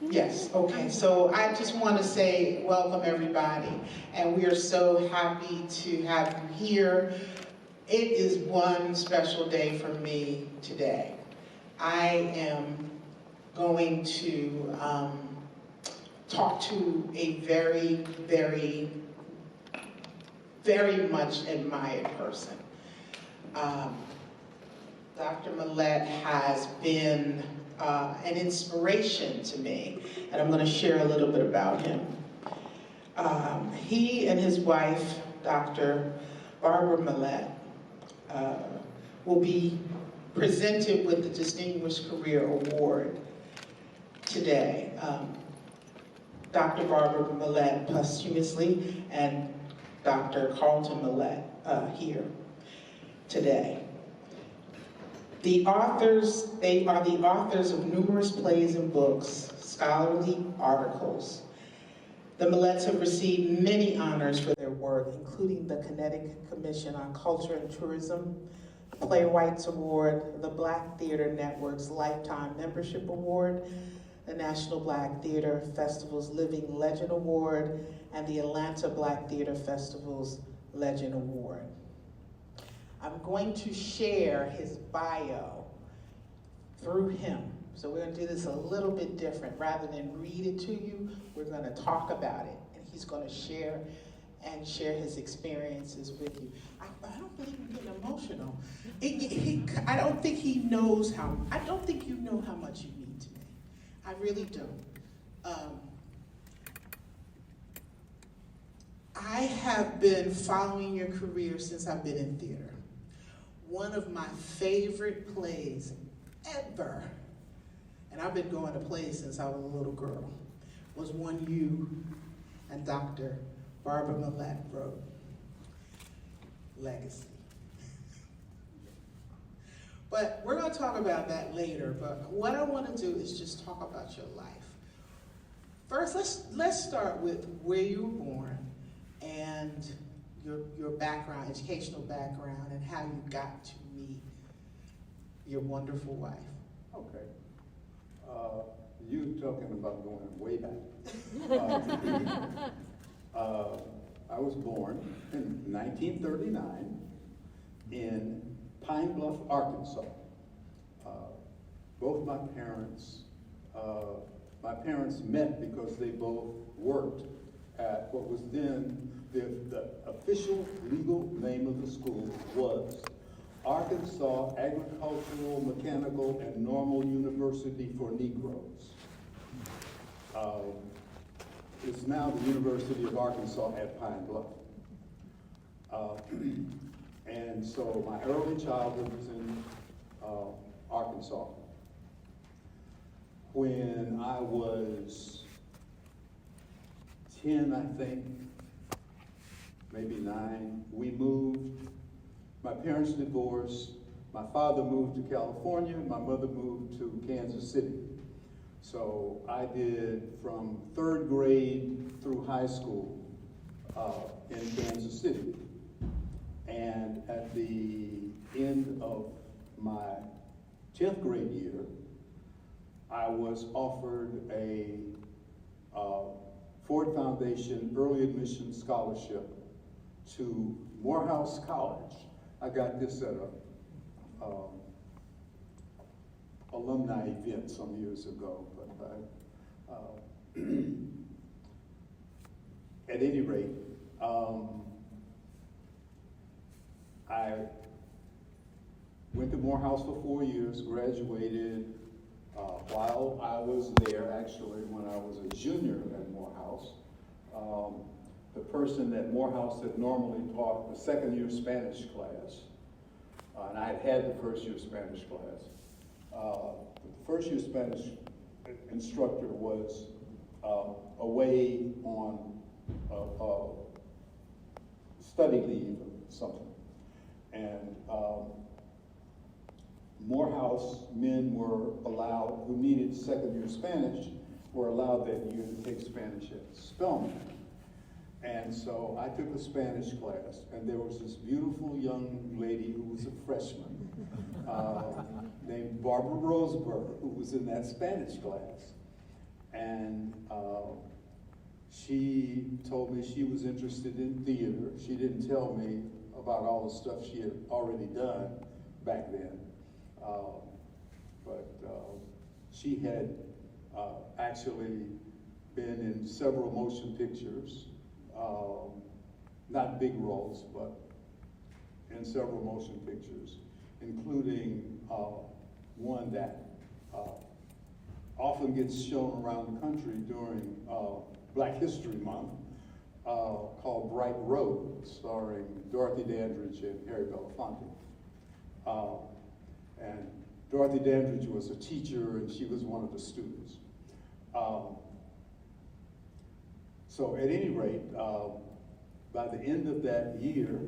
Yes, okay. So I just want to say welcome everybody, and we are so happy to have you here. It is one special day for me today. I am going to talk to a very, very, very much admired person. Dr. MOLETTE has been an inspiration to me, and I'm going to share a little bit about him. He and his wife, Dr. Barbara MOLETTE, will be presented with the Distinguished Career Award today. Dr. Barbara MOLETTE posthumously, and Dr. Carlton MOLETTE here today. They are the authors of numerous plays and books, scholarly articles. The MOLETTEs have received many honors for their work, including the Connecticut Commission on Culture and Tourism, Playwrights Award, the Black Theater Network's Lifetime Membership Award, the National Black Theater Festival's Living Legend Award, and the Atlanta Black Theater Festival's Legend Award. I'm going to share his bio through him. So we're going to do this a little bit different. Rather than read it to you, we're going to talk about it. And he's going to share his experiences with you. I don't believe I'm getting emotional. I don't think he knows how, I don't think you know how much you mean to me. I really don't. I have been following your career since I've been in theater. One of my favorite plays ever, and I've been going to plays since I was a little girl, was one you and Dr. Barbara MOLETTE wrote, Legacy. But we're going to talk about that later, but what I want to do is just talk about your life. First, let's start with where you were born and your background, educational background, and how you got to meet your wonderful wife. Okay. You talking about going way back. I was born in 1939 in Pine Bluff, Arkansas. Both my parents met because they both worked at what was then the official legal name of the school was Arkansas Agricultural, Mechanical, and Normal University for Negroes. It's now the University of Arkansas at Pine Bluff. And so my early childhood was in Arkansas. When I was 10, I think, maybe 9, we moved. My parents divorced. My father moved to California. My mother moved to Kansas City. So I did from 3rd grade through high school in Kansas City. And at the end of my 10th grade year, I was offered a Ford Foundation early admission scholarship to Morehouse College. I got this at a alumni event some years ago, but at any rate, I went to Morehouse for 4 years, graduated while I was there, actually, when I was a junior at Morehouse. The person at Morehouse that normally taught the 2nd year Spanish class, and I had the 1st year Spanish class. The 1st year Spanish instructor was away on study leave or something. And Morehouse men were allowed, who needed 2nd year Spanish, were allowed that year to take Spanish at Spelman. And so I took a Spanish class, and there was this beautiful young lady who was a freshman named Barbara Roseberg, who was in that Spanish class. And she told me she was interested in theater. She didn't tell me about all the stuff she had already done back then. But she had actually been in several motion pictures, not big roles, but in several motion pictures, including one that often gets shown around the country during Black History Month, called Bright Road, starring Dorothy Dandridge and Harry Belafonte. And Dorothy Dandridge was a teacher, and she was one of the students. So at any rate, by the end of that year,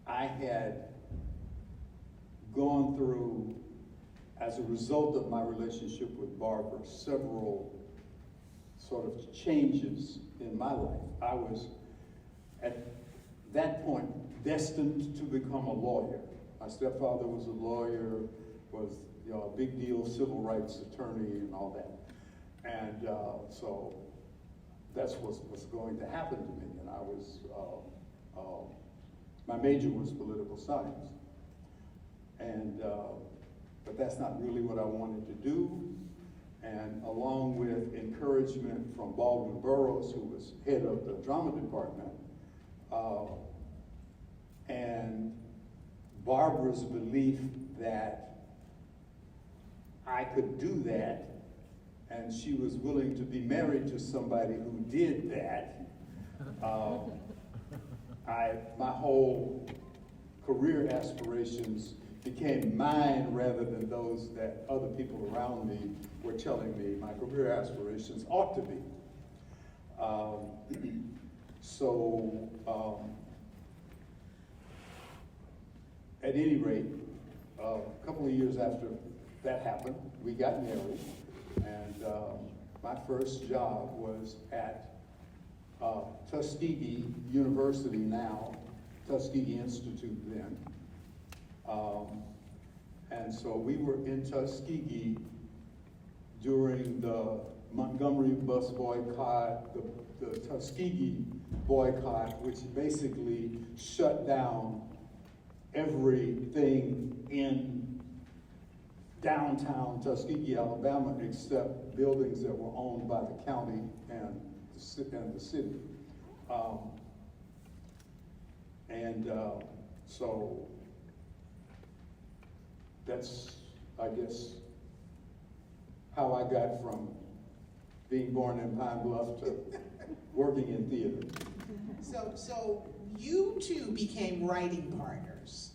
I had gone through, as a result of my relationship with Barbara, several sort of changes in my life. I was, at that point, destined to become a lawyer. My stepfather was a lawyer, was a big deal civil rights attorney and all that. And so that's what's going to happen to me. And I was, my major was political science. And, but that's not really what I wanted to do. And along with encouragement from Baldwin Burroughs, who was head of the drama department, and Barbara's belief that I could do that, and she was willing to be married to somebody who did that, my whole career aspirations became mine rather than those that other people around me were telling me my career aspirations ought to be. At any rate, a couple of years after that happened, we got married, and my first job was at Tuskegee University now, Tuskegee Institute then. And so we were in Tuskegee during the Montgomery bus boycott, the Tuskegee boycott, which basically shut down everything in downtown Tuskegee, Alabama, except buildings that were owned by the county and the city. So that's, I guess, how I got from being born in Pine Bluff to working in theater. So you two became writing partners.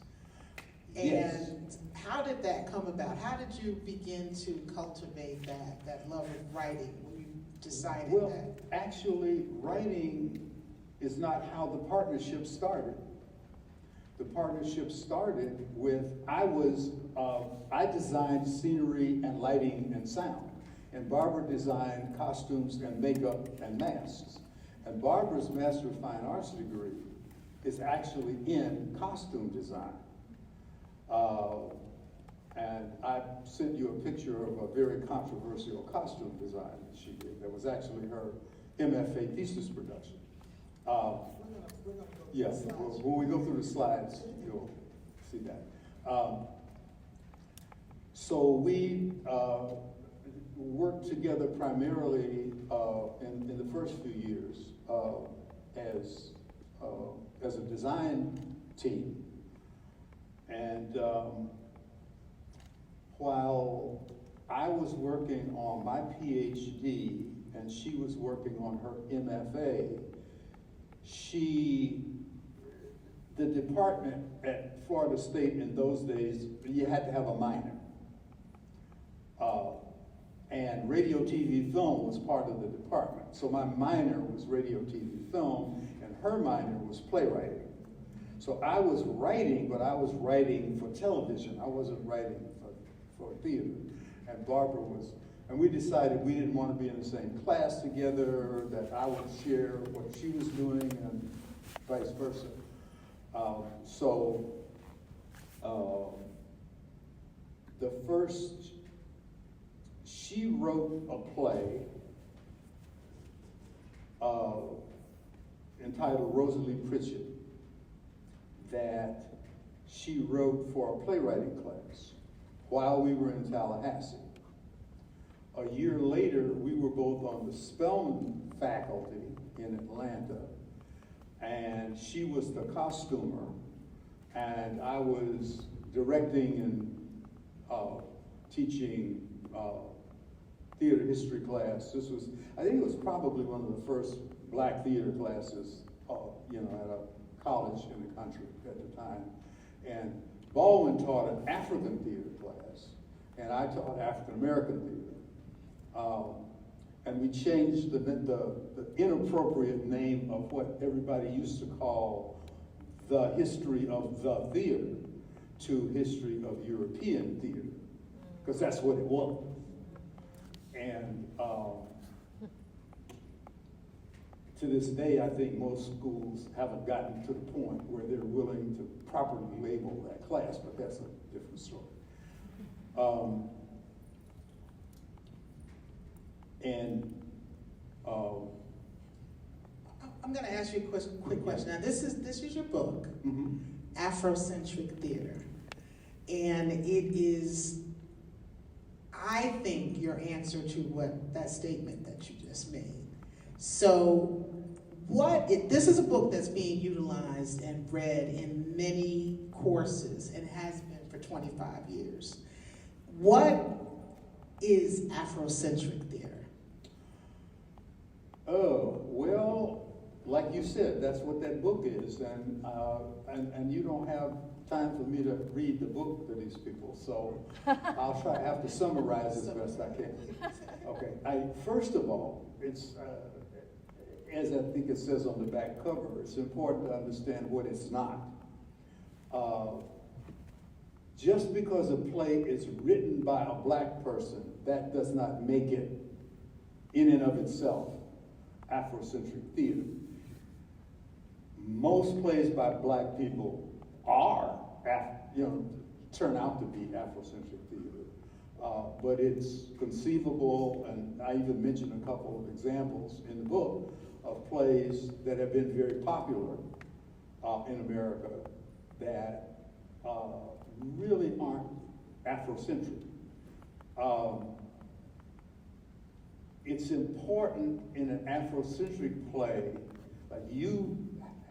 And yes. How did that come about? How did you begin to cultivate that love of writing when you decided well, that? Actually, writing is not how the partnership started. The partnership started with, I designed scenery and lighting and sound, and Barbara designed costumes and makeup and masks. And Barbara's Master of Fine Arts degree is actually in costume design. And I sent you a picture of a very controversial costume design that she did. That was actually her MFA thesis production. We're gonna go Yes, when we go through the slides, you'll see that. So we worked together primarily in the first few years as a design team. And while I was working on my PhD and she was working on her MFA, the department at Florida State in those days, you had to have a minor. And radio, TV, film was part of the department. So my minor was radio, TV, film, and her minor was playwriting. So I was writing, but I was writing for television. I wasn't writing for theater. And Barbara was, and we decided we didn't want to be in the same class together, that I would share what she was doing and vice versa. The first She wrote a play entitled Rosalie Pritchett that she wrote for a playwriting class while we were in Tallahassee. A year later, we were both on the Spelman faculty in Atlanta, and she was the costumer, and I was directing and teaching theater history class. This was, I think it was probably one of the first black theater classes, at a college in the country at the time. And Baldwin taught an African theater class, and I taught African American theater. And we changed the inappropriate name of what everybody used to call the history of the theater to history of European theater, because that's what it was. And to this day, I think most schools haven't gotten to the point where they're willing to properly label that class, but that's a different story. I'm going to ask you a quick question. Now, this is your book, Afrocentric Theater, and it is, I think, your answer to what that statement that you just made. So, this is a book that's being utilized and read in many courses and has been for 25 years. What is Afrocentric theater? Oh, well, like you said, that's what that book is, and you don't have time for me to read the book to these people, so I have to summarize as best I can. Okay, first of all, it's, as I think it says on the back cover, it's important to understand what it's not. Just because a play is written by a black person, that does not make it, in and of itself, Afrocentric theater. Most plays by black people turn out to be Afrocentric theater. But it's conceivable, and I even mentioned a couple of examples in the book of plays that have been very popular in America that really aren't Afrocentric. It's important in an Afrocentric play, like you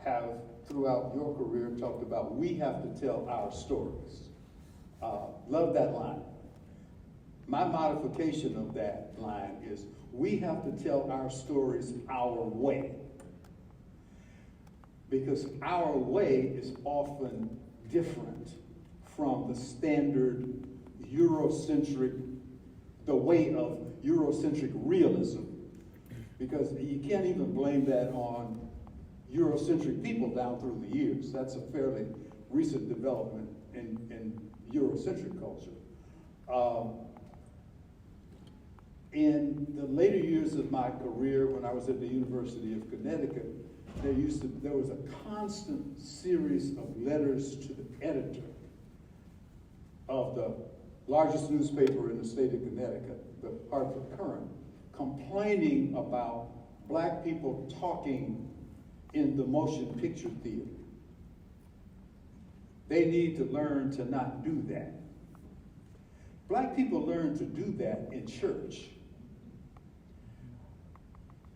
have throughout your career talked about, we have to tell our stories. Love that line. My modification of that line is, we have to tell our stories our way. Because our way is often different from the standard Eurocentric, the way of Eurocentric realism. Because you can't even blame that on Eurocentric people down through the years. That's a fairly recent development in Eurocentric culture. In the later years of my career, when I was at the University of Connecticut, there was a constant series of letters to the editor of the largest newspaper in the state of Connecticut, the Hartford Courant, complaining about black people talking in the motion picture theater. They need to learn to not do that. Black people learn to do that in church.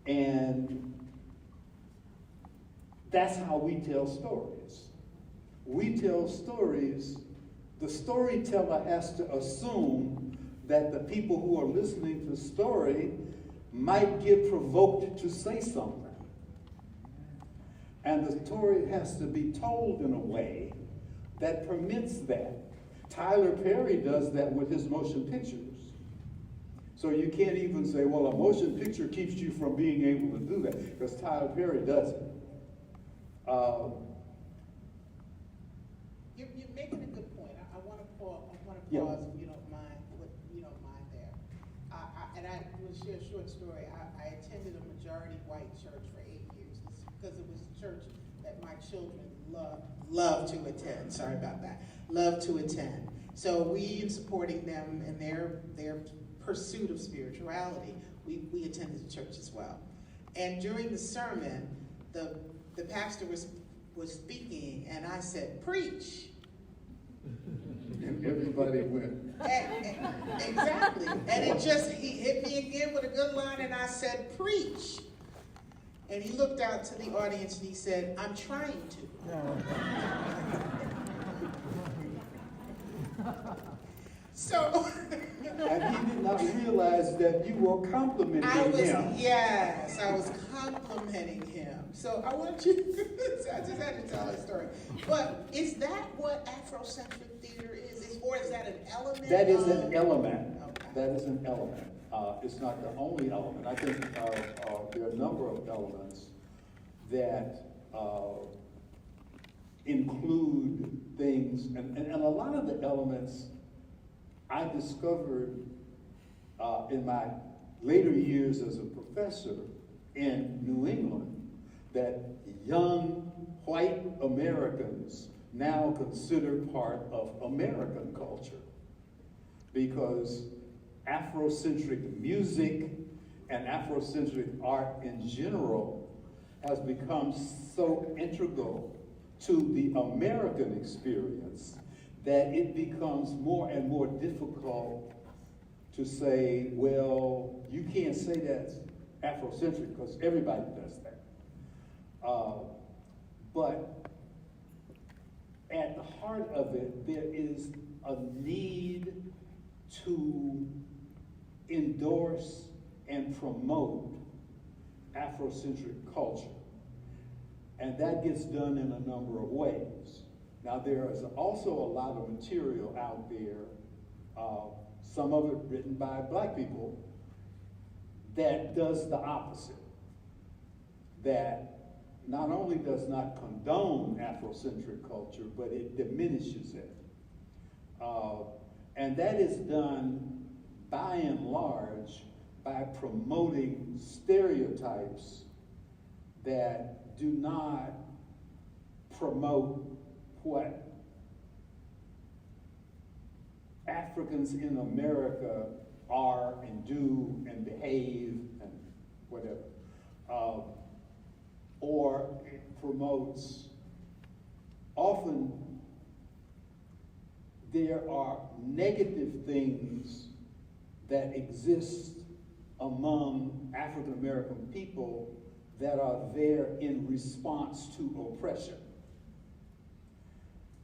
And that's how we tell stories. We tell stories, the storyteller has to assume that the people who are listening to the story might get provoked to say something. And the story has to be told in a way that permits that. Tyler Perry does that with his motion pictures. So you can't even say, well, a motion picture keeps you from being able to do that, because Tyler Perry does it. You're making a good point. I want to pause Yeah. if you don't mind there. And I will share a short story. I attended a majority white church for 8 years because it was a church that my children loved to attend. Sorry about that. Loved to attend. So we, in supporting them in their pursuit of spirituality, we attended the church as well. And during the sermon, the pastor was speaking, and I said, "Preach." And everybody went. Exactly. And he hit me again with a good line, and I said, "Preach." And he looked out to the audience and he said, "I'm trying to." So And he did not realize that you were complimenting him. Yes, I was complimenting him. So I want you, I just had to tell that story. But is that what Afrocentric theater is? Or is that an element? That is an element. Okay. That is an element. It's not the only element. I think there are a number of elements that include things, and a lot of the elements I discovered in my later years as a professor in New England, that young white Americans now consider part of American culture, because Afrocentric music and Afrocentric art in general has become so integral to the American experience that it becomes more and more difficult to say, well, you can't say that's Afrocentric because everybody does that. But at the heart of it, there is a need to endorse and promote Afrocentric culture. And that gets done in a number of ways. Now, there is also a lot of material out there, some of it written by Black people, that does the opposite. That not only does not condone Afrocentric culture, but it diminishes it. And that is done, by and large, by promoting stereotypes that do not promote what Africans in America are and do and behave and whatever. Or it promotes, often there are negative things that exist among African American people that are there in response to oppression.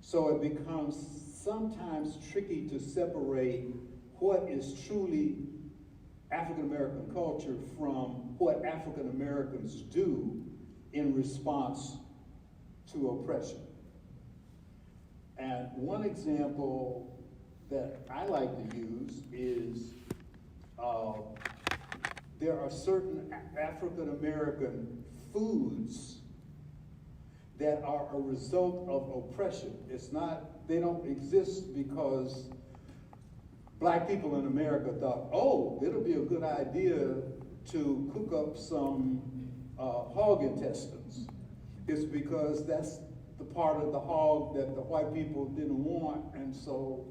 So it becomes sometimes tricky to separate what is truly African American culture from what African Americans do in response to oppression. And one example that I like to use is there are certain African American foods that are a result of oppression. It's not, they don't exist because Black people in America thought, oh, it'll be a good idea to cook up some hog intestines. It's because that's the part of the hog that the white people didn't want, and so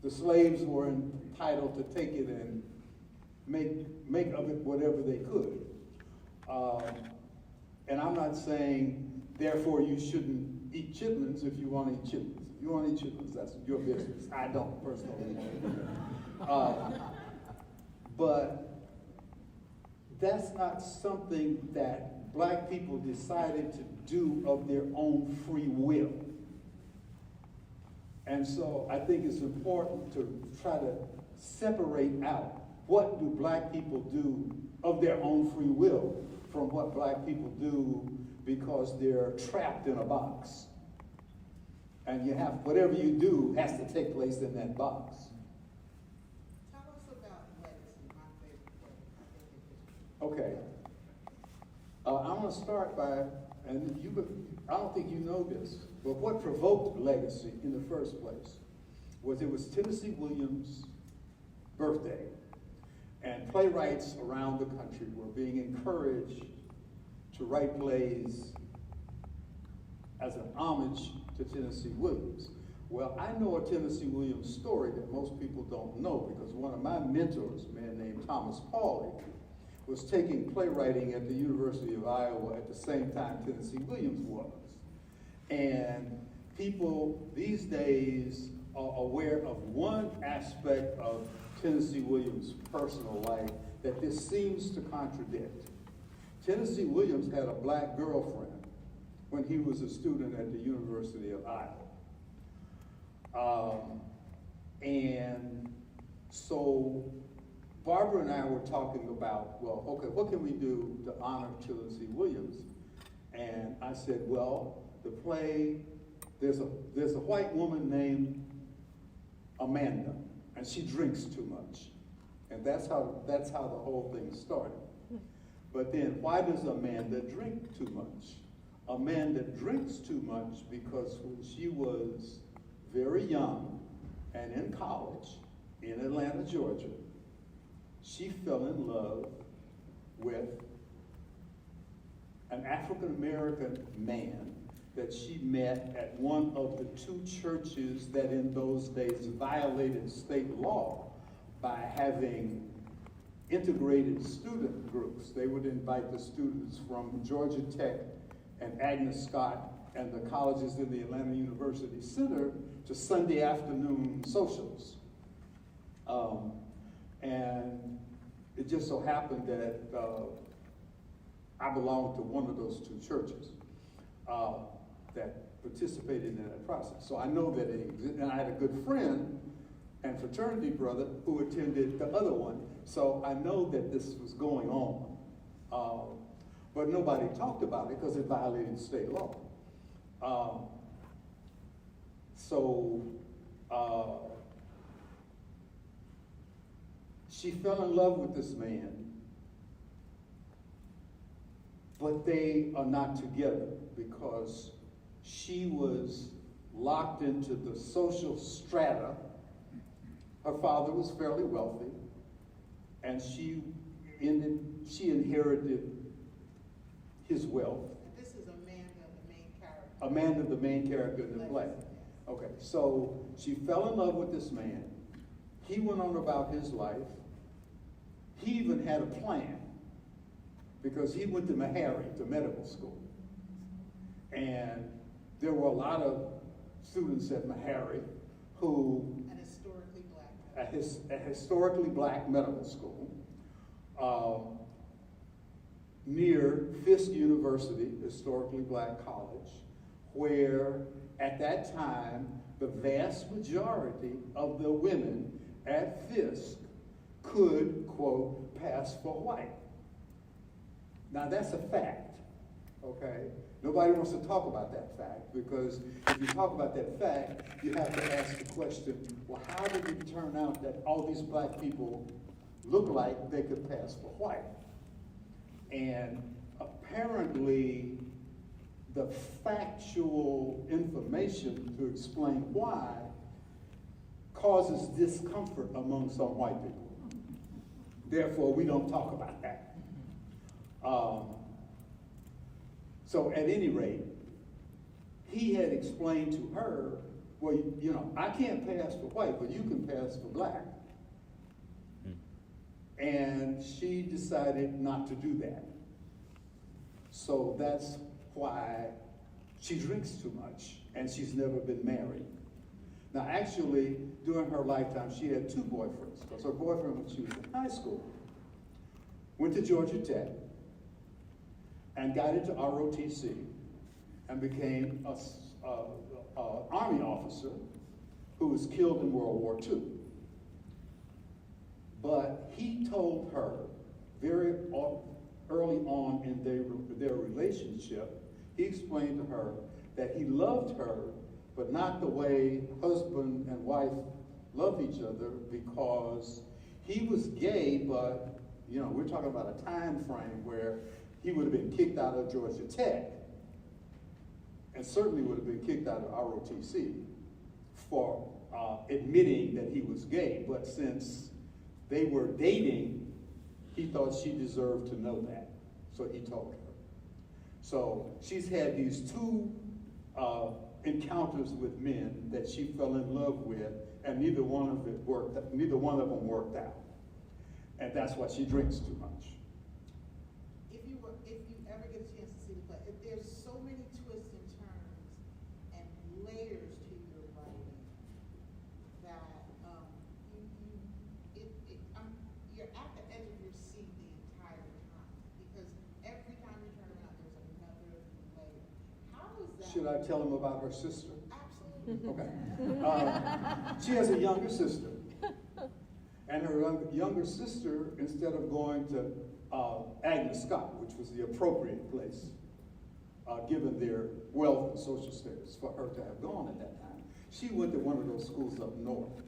the slaves were entitled to take it and make of it whatever they could. And I'm not saying, therefore, you shouldn't eat chitlins if you want to eat chitlins. If you want to eat chitlins, that's your business. I don't personally. But that's not something that Black people decided to do of their own free will. And so I think it's important to try to separate out what do Black people do of their own free will from what Black people do because they're trapped in a box. And you have, whatever you do has to take place in that box. Tell us about legacy, my favorite word. Okay. I'm going to start by, and I don't think you know this, but what provoked legacy in the first place was it was Tennessee Williams' birthday, and playwrights around the country were being encouraged to write plays as an homage to Tennessee Williams. Well, I know a Tennessee Williams story that most people don't know, because one of my mentors, a man named Thomas Pauly, was taking playwriting at the University of Iowa at the same time Tennessee Williams was. And people these days are aware of one aspect of Tennessee Williams' personal life that this seems to contradict. Tennessee Williams had a black girlfriend when he was a student at the University of Iowa. And so Barbara and I were talking about, well, okay, what can we do to honor Tennessee Williams? And I said, well, the play, there's a white woman named Amanda, and she drinks too much. And that's how the whole thing started. But then why does Amanda drink too much? Amanda drinks too much because when she was very young and in college in Atlanta, Georgia, she fell in love with an African-American man that she met at one of the two churches that in those days violated state law by having integrated student groups. They would invite the students from Georgia Tech and Agnes Scott and the colleges in the Atlanta University Center to Sunday afternoon socials. And it just so happened that I belonged to one of those two churches that participated in that process. So I know that it exists, and I had a good friend and fraternity brother who attended the other one. So I know that this was going on. But nobody talked about it because it violated state law. She fell in love with this man, but they are not together because she was locked into the social strata. Her father was fairly wealthy, and she inherited his wealth. This is Amanda, the main character. Amanda, the main character in the play. Okay, so she fell in love with this man. He went on about his life. He even had a plan because he went to Meharry, to medical school. And there were a lot of students at Meharry who... A historically black medical school near Fisk University, historically black college, where at that time the vast majority of the women at Fisk could, quote, pass for white. Now that's a fact, okay? Nobody wants to talk about that fact because if you talk about that fact, you have to ask the question, well, how did it turn out that all these black people look like they could pass for white? And apparently, the factual information to explain why causes discomfort among some white people. Therefore, we don't talk about that. So at any rate, he had explained to her, well, you know, I can't pass for white, but you can pass for black. And she decided not to do that. So that's why she drinks too much, and she's never been married. Now, actually, during her lifetime, she had two boyfriends, because her boyfriend, when she was in high school, went to Georgia Tech, and got into ROTC, and became an Army officer who was killed in World War II. But he told her very early on in their relationship, he explained to her that he loved her, but not the way husband and wife love each other, because he was gay, but you know, we're talking about a time frame where he would have been kicked out of Georgia Tech, and certainly would have been kicked out of ROTC for admitting that he was gay. But since they were dating, he thought she deserved to know that, so he told her. So she's had these two encounters with men that she fell in love with, and neither one of them worked out. And that's why she drinks too much. If you ever get a chance to see the play, there's so many twists and turns and layers to your writing that you're at the edge of your seat the entire time, because every time you turn around, there's another layer. How is that? Should I tell him about her sister? Absolutely. Okay. She has a younger sister. And her younger sister, instead of going to Agnes Scott, which was the appropriate place, given their wealth and social status for her to have gone at that time, she went to one of those schools up north,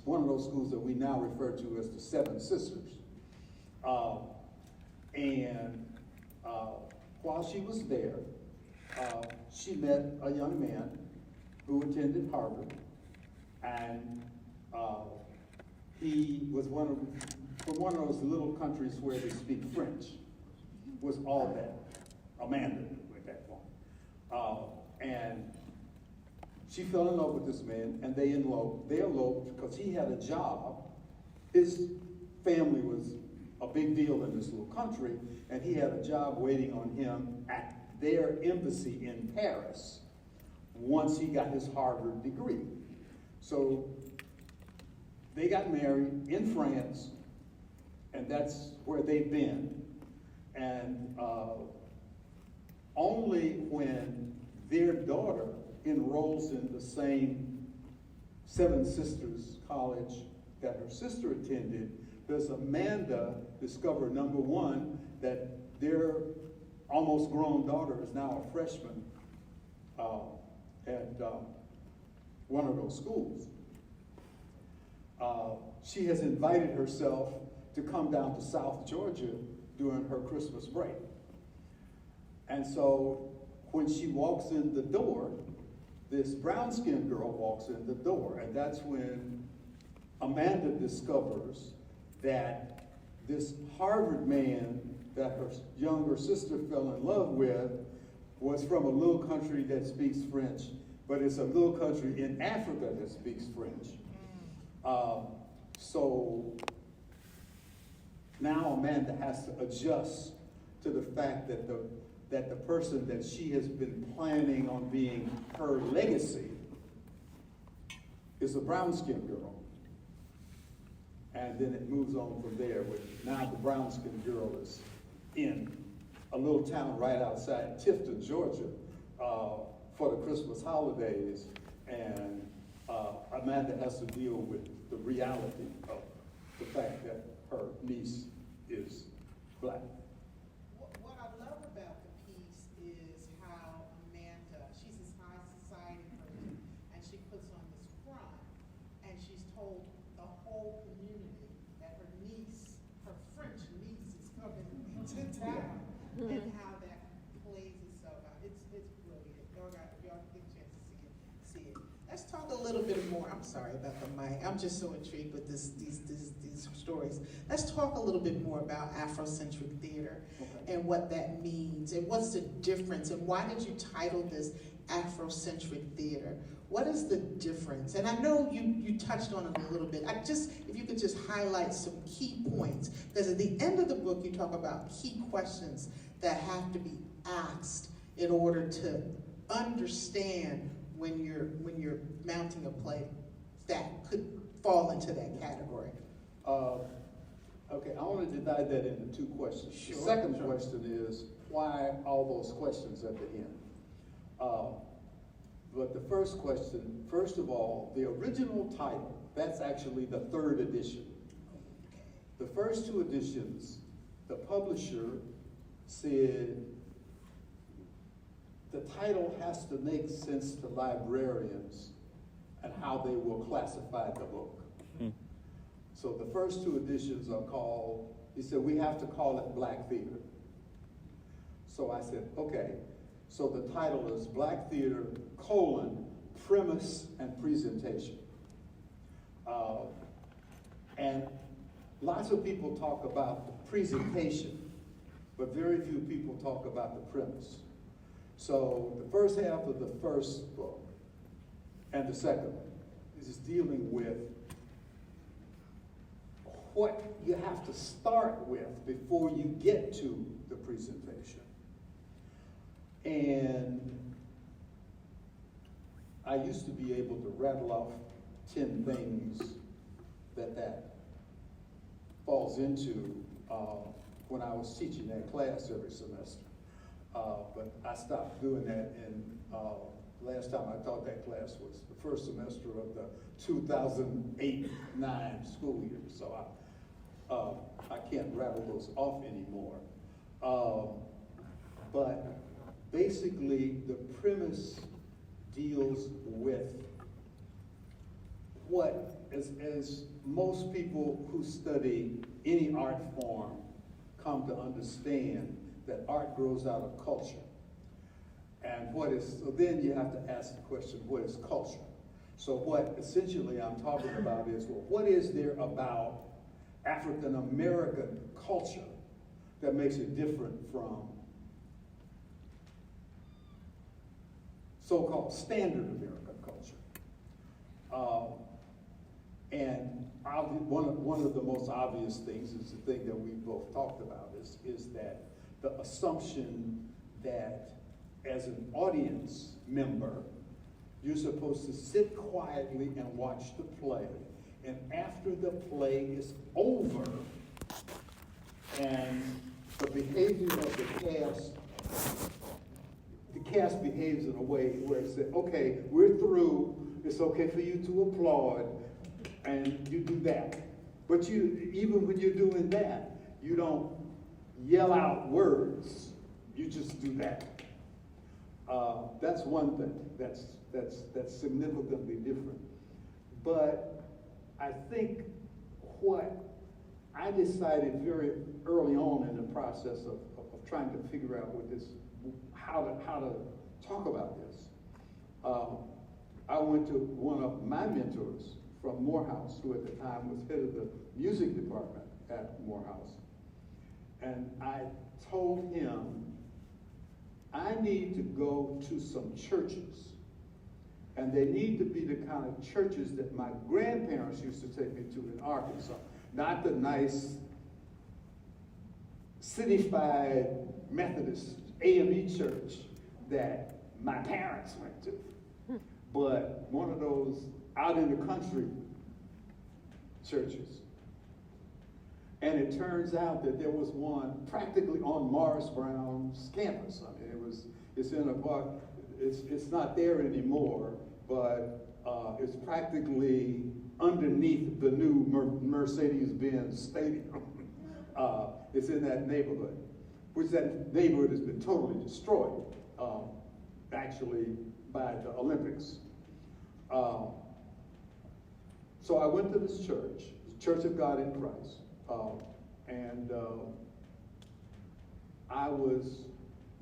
one of those schools that we now refer to as the Seven Sisters. While she was there, she met a young man who attended Harvard, and he was from one of those little countries where they speak French, was all that Amanda knew at that point. And she fell in love with this man, and they eloped because he had a job. His family was a big deal in this little country, and he had a job waiting on him at their embassy in Paris once he got his Harvard degree. So they got married in France, and that's where they've been. And only when their daughter enrolls in the same Seven Sisters college that her sister attended, does Amanda discover, number one, that their almost grown daughter is now a freshman at one of those schools. She has invited herself to come down to South Georgia during her Christmas break. And so when she walks in the door, this brown-skinned girl walks in the door, and that's when Amanda discovers that this Harvard man that her younger sister fell in love with was from a little country that speaks French, but it's a little country in Africa that speaks French. So now Amanda has to adjust to the fact that the person that she has been planning on being her legacy is a brown-skinned girl. And then it moves on from there with now the brown-skinned girl is in a little town right outside Tifton, Georgia, for the Christmas holidays. And Amanda has to deal with the reality of the fact that her niece is black. What I love about the piece is how Amanda, she's this high society person, and she puts on this front, and she's told the whole community that her niece, her French niece, is coming to town, and how that plays itself out. It's brilliant. Y'all get a chance to see it. Let's talk a little bit more. I'm sorry about the mic. I'm just so intrigued with these stories. Let's talk a little bit more about Afrocentric theater and what that means, and what's the difference, and why did you title this Afrocentric theater? What is the difference? And I know you touched on it a little bit. If you could just highlight some key points, because at the end of the book you talk about key questions that have to be asked in order to understand when you're mounting a play that could fall into that category. Okay, I want to divide that into two questions. Sure, the second question is, why all those questions at the end? But the first question, first of all, the original title, that's actually the third edition. The first two editions, the publisher said the title has to make sense to librarians and how they will classify the book. So the first two editions are called, he said, we have to call it Black Theater. So I said, okay. So the title is Black Theater, premise and presentation. And lots of people talk about the presentation, but very few people talk about the premise. So the first half of the first book and the second one is dealing with what you have to start with before you get to the presentation. And I used to be able to rattle off 10 things that falls into when I was teaching that class every semester. But I stopped doing that, and last time I taught that class was the first semester of the 2008-9 school year, so I can't rattle those off anymore. But basically, the premise deals with what, as most people who study any art form come to understand, that art grows out of culture. And so then you have to ask the question, what is culture? So what essentially I'm talking about is, well, what is there about African American culture that makes it different from so-called standard American culture? And one of the most obvious things is the thing that we both talked about is that the assumption that as an audience member, you're supposed to sit quietly and watch the play. And after the play is over and the behavior of the cast behaves in a way where it says, okay, we're through, it's okay for you to applaud, and you do that. But even when you're doing that, you don't yell out words, you just do that. That's one thing that's significantly different. But I think what I decided very early on in the process of trying to figure out how to talk about this, I went to one of my mentors from Morehouse, who at the time was head of the music department at Morehouse. And I told him, I need to go to some churches, and they need to be the kind of churches that my grandparents used to take me to in Arkansas, not the nice city-fied Methodist AME church that my parents went to, but one of those out in the country churches. And it turns out that there was one practically on Morris Brown's campus. I mean, it's in a park. It's not there anymore, but it's practically underneath the new Mercedes-Benz Stadium. It's in that neighborhood, which that neighborhood has been totally destroyed, actually, by the Olympics. So I went to this church, the Church of God in Christ, and I was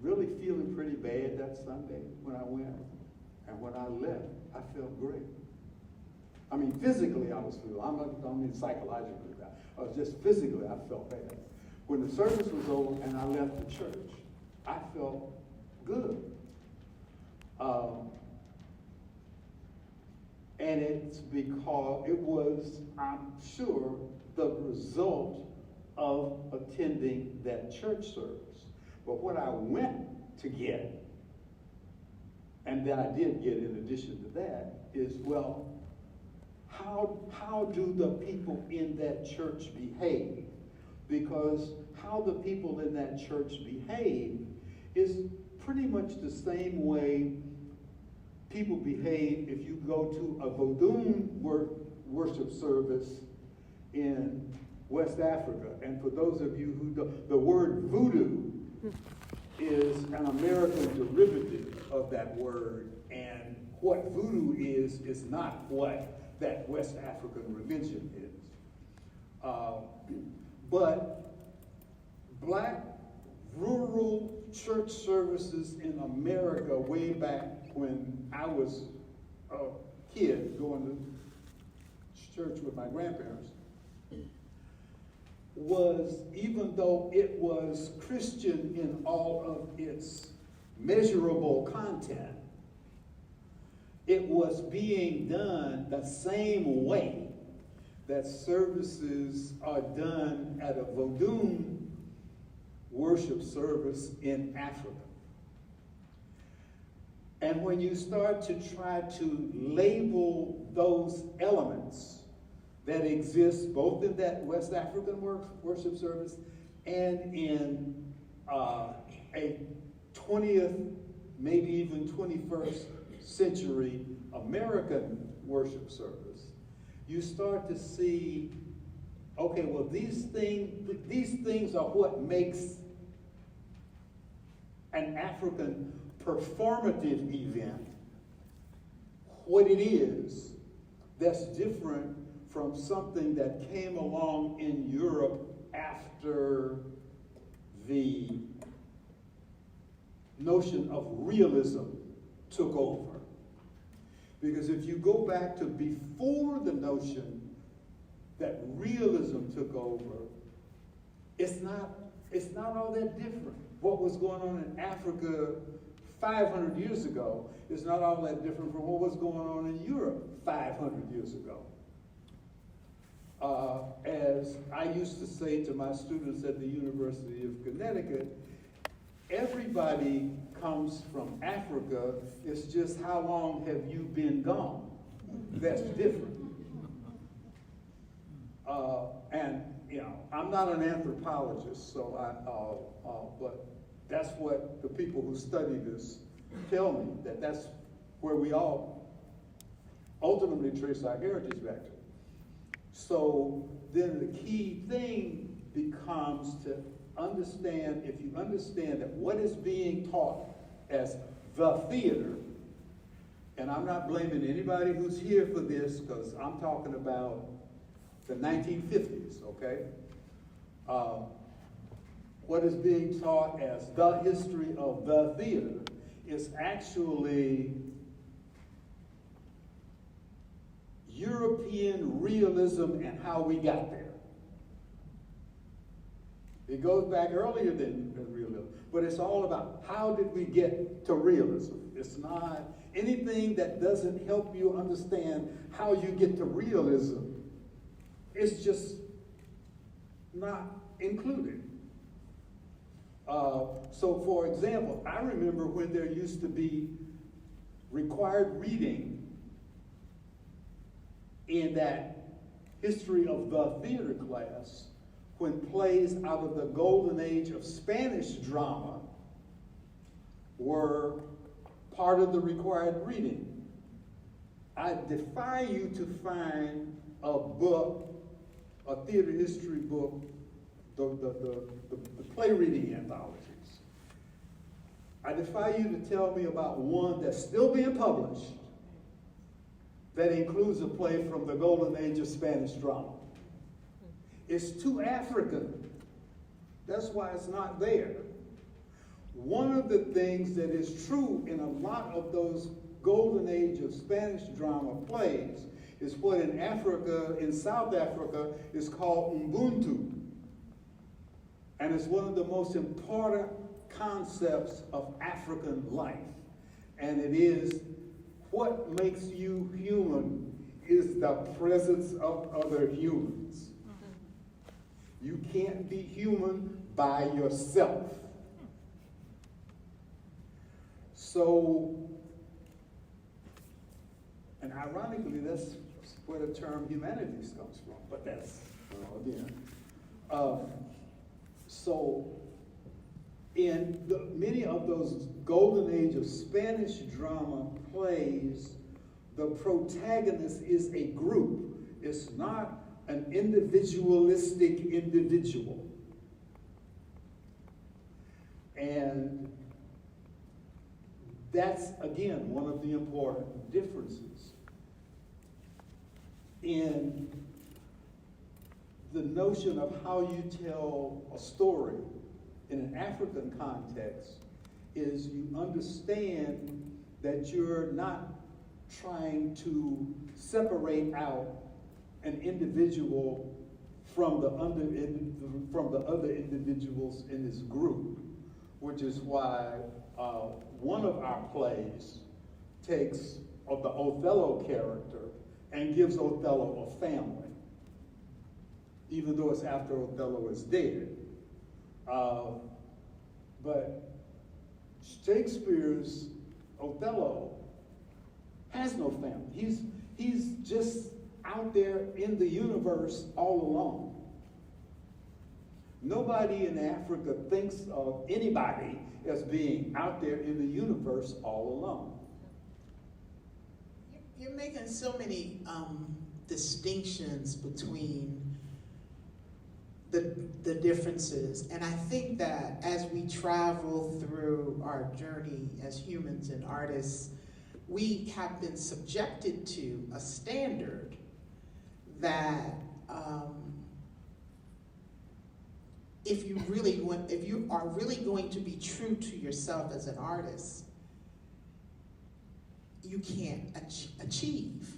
really feeling pretty bad that Sunday when I went, and when I left, I felt great. I mean, physically I was feeling, I don't mean psychologically, I was just physically, I felt bad. When the service was over and I left the church, I felt good. And it's because it was, I'm sure, the result of attending that church service. But what I went to get, and that I did get in addition to that, is, well, how do the people in that church behave? Because how the people in that church behave is pretty much the same way people behave if you go to a Vodun worship service in West Africa. And for those of you who don't, the word voodoo is an American derivative of that word, and what voodoo is not what that West African religion is. But black rural church services in America way back when I was a kid going to church with my grandparents was, even though it was Christian in all of its measurable content. It was being done the same way that services are done at a Vodun worship service in Africa. And when you start to try to label those elements that exist both in that West African worship service and in a 20th, maybe even 21st century American worship service, you start to see, okay, well, these things are what makes an African performative event what it is that's different from something that came along in Europe after the notion of realism took over. Because if you go back to before the notion that realism took over, it's not all that different. What was going on in Africa 500 years ago is not all that different from what was going on in Europe 500 years ago. As I used to say to my students at the University of Connecticut, everybody comes from Africa. It's just how long have you been gone? That's different. And you know, I'm not an anthropologist, so but that's what the people who study this tell me, that's where we all ultimately trace our heritage back to. So then the key thing becomes to understand, if you understand that what is being taught as the theater, and I'm not blaming anybody who's here for this, because I'm talking about the 1950s, okay? What is being taught as the history of the theater is actually European realism and how we got there. It goes back earlier than realism, but it's all about how did we get to realism. It's not anything that doesn't help you understand how you get to realism. It's just not included. So for example, I remember when there used to be required reading in that history of the theater class when plays out of the golden age of Spanish drama were part of the required reading. I defy you to find a book, a theater history book, the play reading anthologies. I defy you to tell me about one that's still being published that includes a play from the golden age of Spanish drama. It's too African. That's why it's not there. One of the things that is true in a lot of those golden age of Spanish drama plays is what in Africa, in South Africa, is called Ubuntu. And it's one of the most important concepts of African life. And it is what makes you human is the presence of other humans. You can't be human by yourself. So, and ironically, that's where the term humanities comes from, but that's, again. So, in many of those golden age of Spanish drama plays, the protagonist is a group. It's not an individualistic individual. And that's, again, one of the important differences in the notion of how you tell a story in an African context is you understand that you're not trying to separate out an individual from the other individuals in this group, which is why one of our plays takes of the Othello character and gives Othello a family, even though it's after Othello is dead. But Shakespeare's Othello has no family. He's just out there in the universe all alone. Nobody in Africa thinks of anybody as being out there in the universe all alone. You're making so many distinctions between the differences, and I think that as we travel through our journey as humans and artists, we have been subjected to a standard that if you are really going to be true to yourself as an artist, you can't achieve,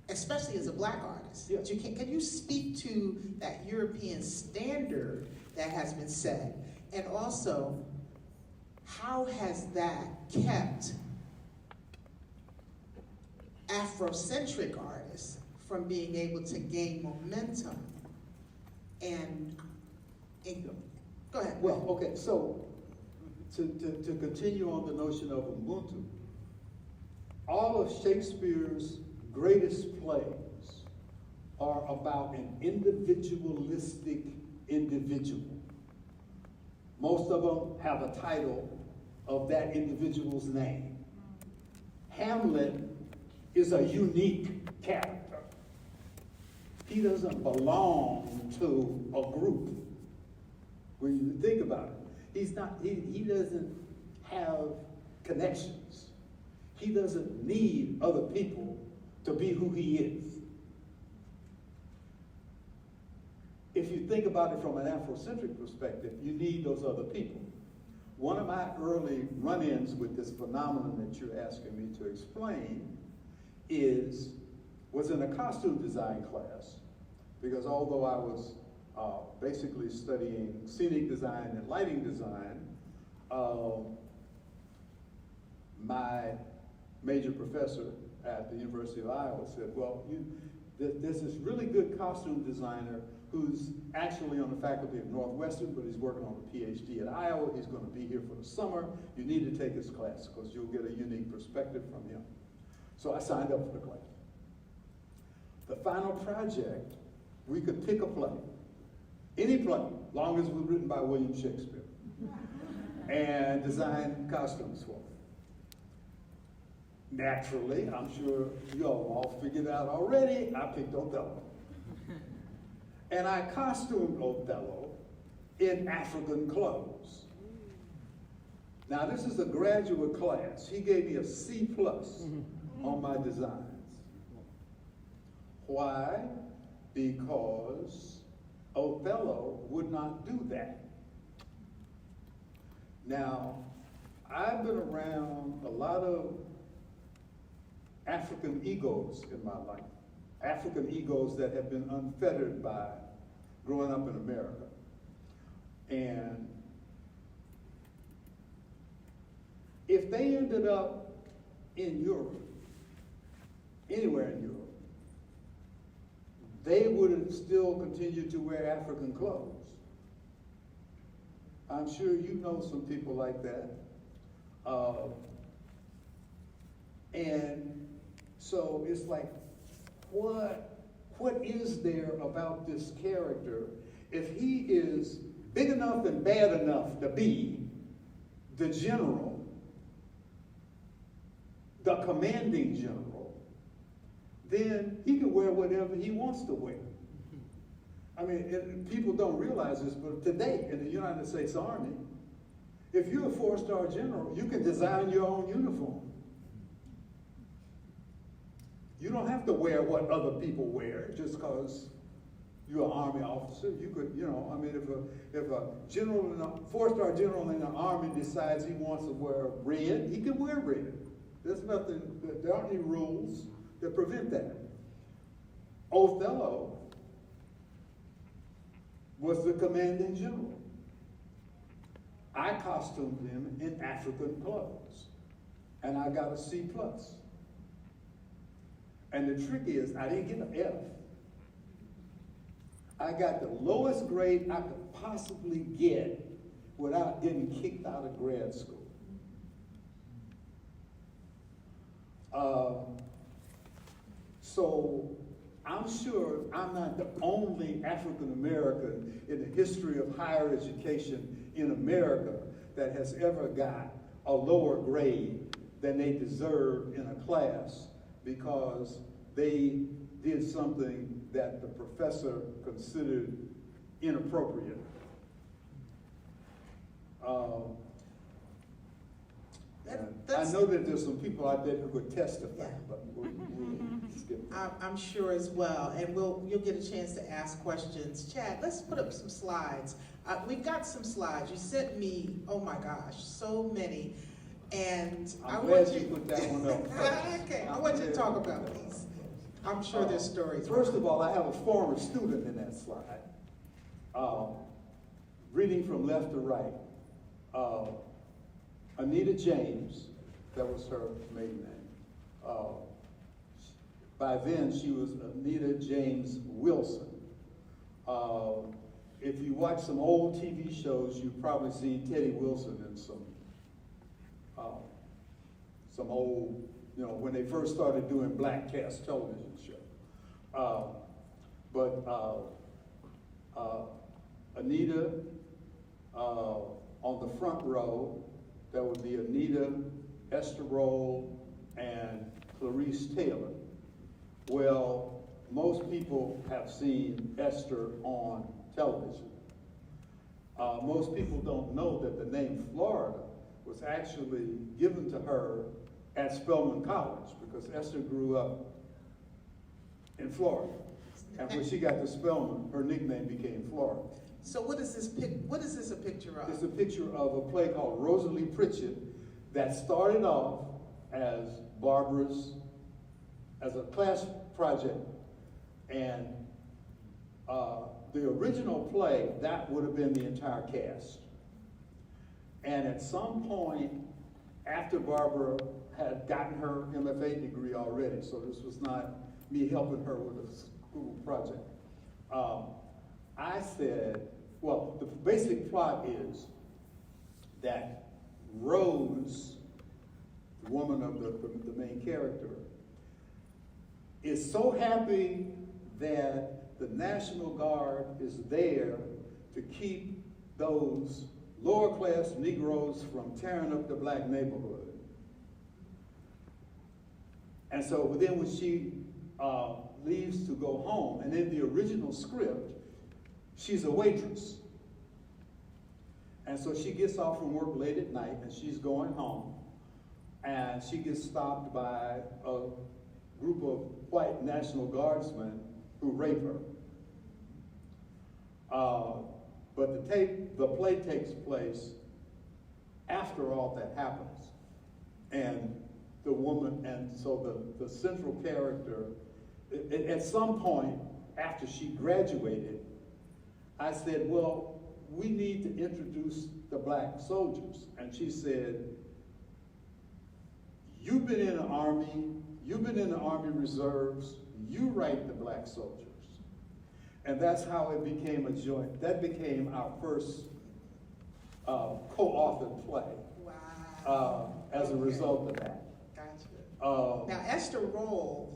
especially as a Black artist. Yeah. Can you speak to that European standard that has been set, and also how has that kept Afrocentric artists from being able to gain momentum and go ahead. Well, okay, so to continue on the notion of Ubuntu, all of Shakespeare's greatest plays are about an individualistic individual. Most of them have a title of that individual's name. Hamlet is a unique character. He doesn't belong to a group. When you think about it, he doesn't have connections. He doesn't need other people to be who he is. If you think about it from an Afrocentric perspective, you need those other people. One of my early run-ins with this phenomenon that you're asking me to explain was in a costume design class, because although I was basically studying scenic design and lighting design, my major professor at the University of Iowa said, well, there's this really good costume designer who's actually on the faculty of Northwestern, but he's working on a PhD at Iowa. He's going to be here for the summer. You need to take his class because you'll get a unique perspective from him. So I signed up for the class. The final project, we could pick a play, any play, long as it was written by William Shakespeare, and design costumes for it. Naturally, I'm sure you all figured out already, I picked Othello. And I costumed Othello in African clothes. Now this is a graduate class. He gave me a C+ on my designs. Why? Because Othello would not do that. Now, I've been around a lot of African egos in my life. African egos that have been unfettered by growing up in America. And if they ended up in Europe, anywhere in Europe, they would have still continued to wear African clothes. I'm sure you know some people like that. And so it's like, what is there about this character if he is big enough and bad enough to be the general, the commanding general, then he can wear whatever he wants to wear. I mean, people don't realize this, but today in the United States Army, if you're a 4-star general, you can design your own uniform. You don't have to wear what other people wear just because you're an Army officer. You could, I mean, if a general, 4-star general in the Army decides he wants to wear red, he can wear red. There's nothing, there aren't any rules that prevent that. Othello was the commanding general. I costumed him in African clothes, and I got a C+. And the trick is, I didn't get an F. I got the lowest grade I could possibly get without getting kicked out of grad school. So I'm sure I'm not the only African American in the history of higher education in America that has ever got a lower grade than they deserved in a class because they did something that the professor considered inappropriate. I know that there's some people out there who could testify, but we'll skip that. I'm sure as well, and you'll get a chance to ask questions. Chad, let's put up some slides. We've got some slides. You sent me, oh my gosh, so many. And I'm glad you put that one up. Okay, I want you to talk about these. I'm sure there's stories. First of all, I have a former student in that slide. Reading from left to right. Anita James, that was her maiden name. By then, she was Anita James Wilson. If you watch some old TV shows, you've probably seen Teddy Wilson in some old, when they first started doing black cast television show. Anita, on the front row, that would be Anita, Esther Roll, and Clarice Taylor. Well, most people have seen Esther on television. Most people don't know that the name Florida was actually given to her at Spelman College because Esther grew up in Florida. And when she got to Spelman, her nickname became Florida. So what is this a picture of? It's a picture of a play called Rosalie Pritchett that started off as as a class project. And the original play, that would have been the entire cast. And at some point, after Barbara had gotten her MFA degree already, so this was not me helping her with a school project, I said, well, the basic plot is that Rose, the woman of the main character, is so happy that the National Guard is there to keep those lower class Negroes from tearing up the black neighborhood. And so then when she leaves to go home, and in the original script, she's a waitress. And so she gets off from work late at night and she's going home. And she gets stopped by a group of white National Guardsmen who rape her. But the play takes place after all that happens. And the woman, and so the central character, at some point after she graduated, I said, well, we need to introduce the black soldiers. And she said, you've been in the Army, you've been in the Army Reserves, you write the black soldiers. And that's how it became a joint. That became our first co-authored play. Wow. As a result of that. Gotcha. Now, Esther Roll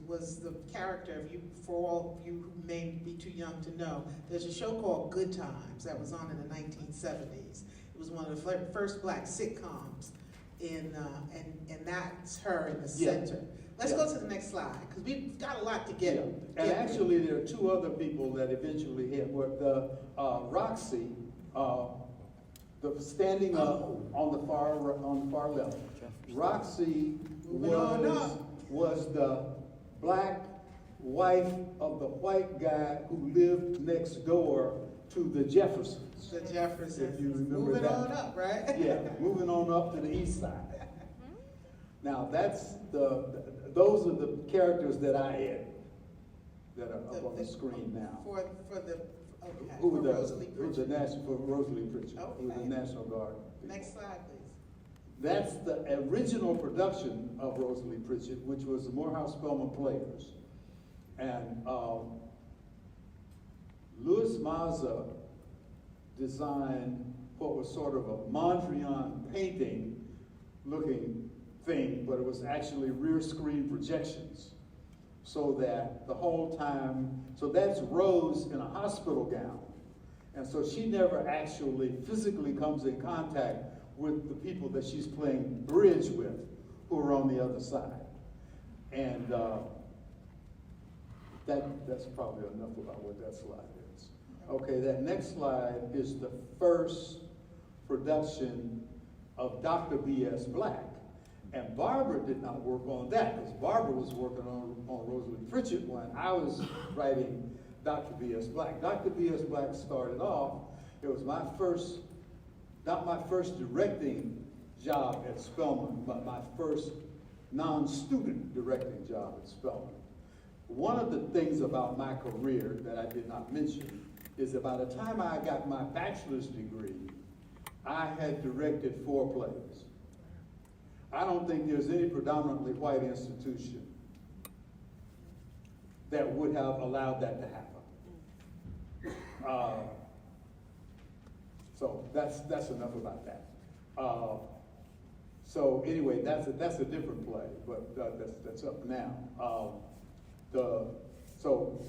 was the character, for all of you who may be too young to know, there's a show called Good Times that was on in the 1970s. It was one of the first black sitcoms, and that's her in the center. Let's go to the next slide, because we've got a lot to get. And actually, there are two other people that eventually hit. The Roxy, the standing up on the far left. Roxy was the black wife of the white guy who lived next door to the Jeffersons. The Jeffersons. If you remember moving that. on up, right? Yeah, moving on up to the east side. Now those are the characters that I added that are up on the screen now. For Okay, Who for was the, Rosalie who was the Pritchard. national, for Rosalie Pritchard, who was the Okay. National Guard. people. Next slide, please. That's the original production of Rosalie Pritchard, which was the Morehouse Spelman Players. And Louis Maza designed what was sort of a Mondrian painting looking thing, but it was actually rear screen projections. So that the whole time, so that's Rose in a hospital gown. And so she never actually physically comes in contact with the people that she's playing bridge with, who are on the other side. And that's probably enough about what that slide is. Okay, that next slide is the first production of Dr. B.S. Black. And Barbara did not work on that, because Barbara was working on Rosalie Pritchard when I was writing Dr. B.S. Black. Dr. B.S. Black started off, it was my first, not my first directing job at Spelman, but my first non-student directing job at Spelman. One of the things about my career that I did not mention is that by the time I got my bachelor's degree, I had directed 4 plays. I don't think there's any predominantly white institution that would have allowed that to happen. So that's enough about that. So anyway, that's a different play, but that's up now. So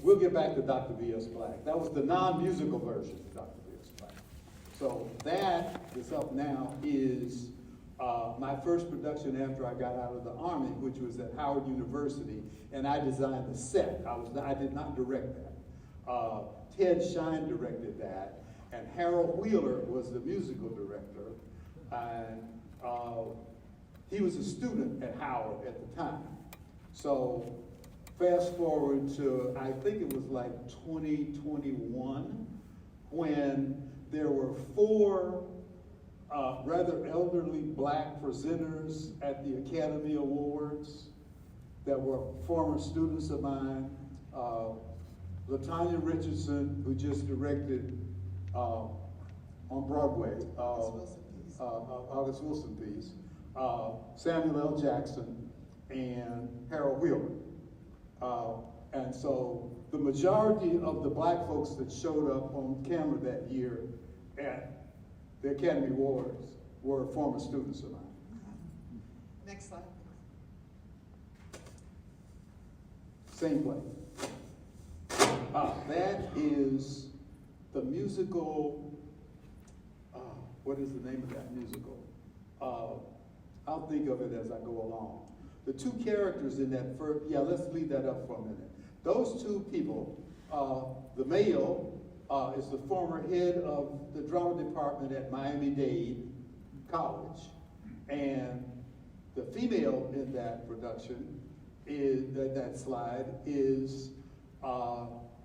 we'll get back to Dr. B.S. Black. That was the non-musical version of Dr. B.S. Black. So that is up now is my first production after I got out of the Army, which was at Howard University, and I designed the set. I did not direct that. Ted Shine directed that, and Harold Wheeler was the musical director, and he was a student at Howard at the time. So fast forward to, I think it was like 2021, when there were 4 rather elderly black presenters at the Academy Awards that were former students of mine. LaTanya Richardson, who just directed on Broadway, August Wilson piece, Samuel L. Jackson, and Harold Wheeler. And so the majority of the black folks that showed up on camera that year at the Academy Awards were former students of mine. Next slide. Same play. That is the musical, what is the name of that musical? I'll think of it as I go along. The 2 characters in that first, let's leave that up for a minute. Those 2 people, the male is the former head of the drama department at Miami-Dade College. And the female in that production, that slide, is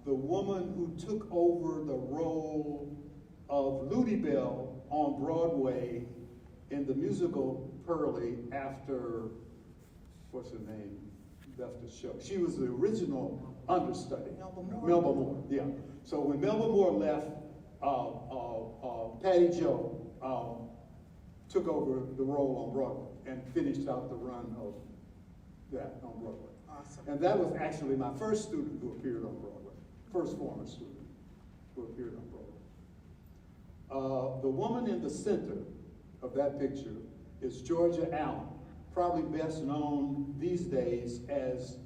the woman who took over the role of Ludi Bell on Broadway in the musical Pearlie after, what's her name, left the show. She was the original understudy. Melba Moore, yeah. So when Melba Moore left, Patty Jo took over the role on Broadway and finished out the run of that on Broadway. Awesome. And that was actually my first student who appeared on Broadway, first former student who appeared on Broadway. The woman in the center of that picture is Georgia Allen, probably best known these days as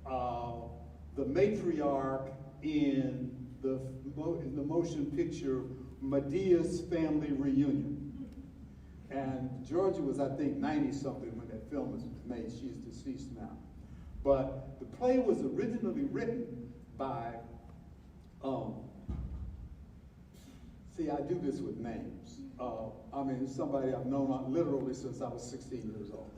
the matriarch in the motion picture Medea's Family Reunion. And Georgia was, I think, 90-something when that film was made. She's deceased now. But the play was originally written by, see, I do this with names. I mean, it's somebody I've known literally since I was 16 years old.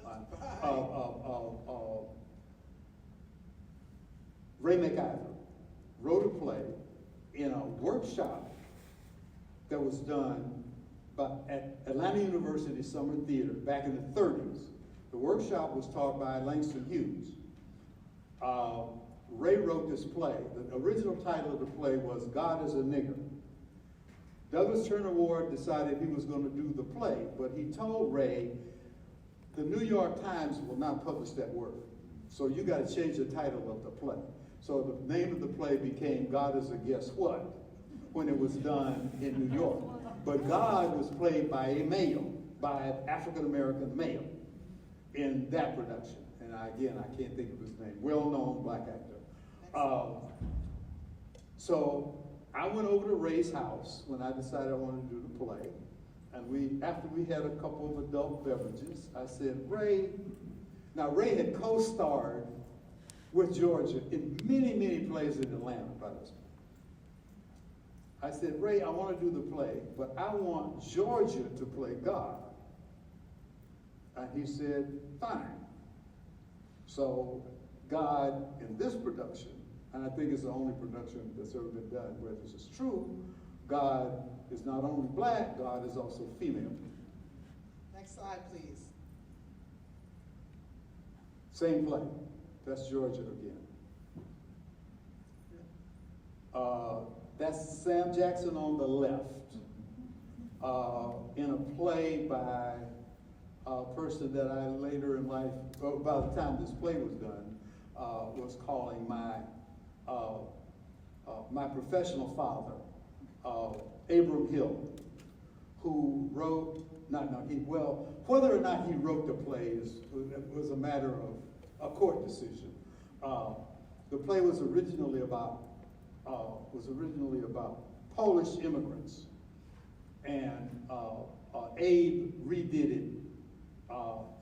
Ray McIver wrote a play in a workshop that was done at Atlanta University Summer Theater back in the 30s. The workshop was taught by Langston Hughes. Ray wrote this play. The original title of the play was God is a Nigger. Douglas Turner Ward decided he was going to do the play, but he told Ray, the New York Times will not publish that work. So you got to change the title of the play. So the name of the play became God is a Guess What when it was done in New York. But God was played by a male, by an African-American male in that production. And again, I can't think of his name. Well-known black actor. So I went over to Ray's house when I decided I wanted to do the play. And after we had a couple of adult beverages, I said, Ray, now Ray had co-starred with Georgia in many, many plays in Atlanta, by this way. I said, Ray, I want to do the play, but I want Georgia to play God. And he said, fine. So God, in this production, and I think it's the only production that's ever been done where this is true, God is not only black, God is also female. Next slide, please. Same play. That's Georgia again. That's Sam Jackson on the left. In a play by a person that I later in life, by the time this play was done, was calling my professional father, Abram Hill, who wrote, whether or not he wrote the play was a matter of a court decision. The play was originally about Polish immigrants, and Abe redid it,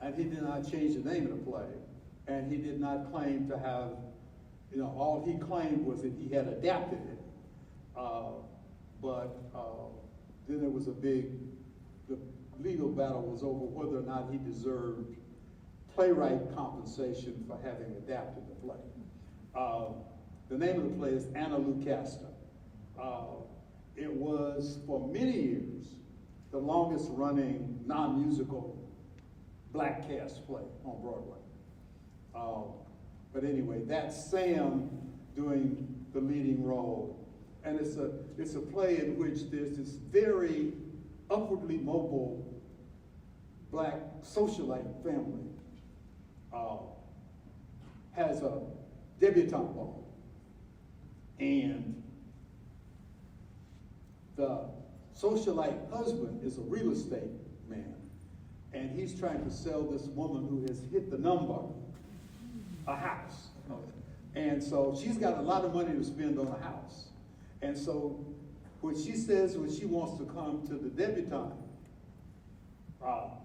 and he did not change the name of the play, and he did not claim to have, all he claimed was that he had adapted it, but then there was the legal battle was over whether or not he deserved playwright compensation for having adapted the play. The name of the play is Anna Lucasta. It was, for many years, the longest running non-musical black cast play on Broadway. But anyway, that's Sam doing the leading role. And it's a play in which there's this very upwardly mobile black socialite family has a debutante ball. And the socialite husband is a real estate man. And he's trying to sell this woman who has hit the number a house. And so she's got a lot of money to spend on a house. And so when she says when she wants to come to the debutante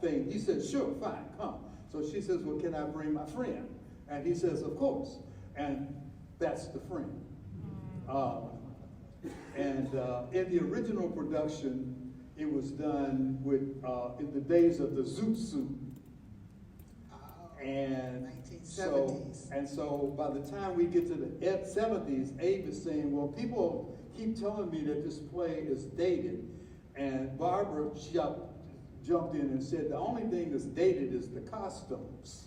thing, he says, sure, fine, come. So she says, well, can I bring my friend? And he says, of course. And that's the friend. In the original production, it was done with in the days of the zoot suit. And 1970s. So by the time we get to the 70s, Abe is saying, well, people keep telling me that this play is dated. And Barbara jumped in and said, the only thing that's dated is the costumes.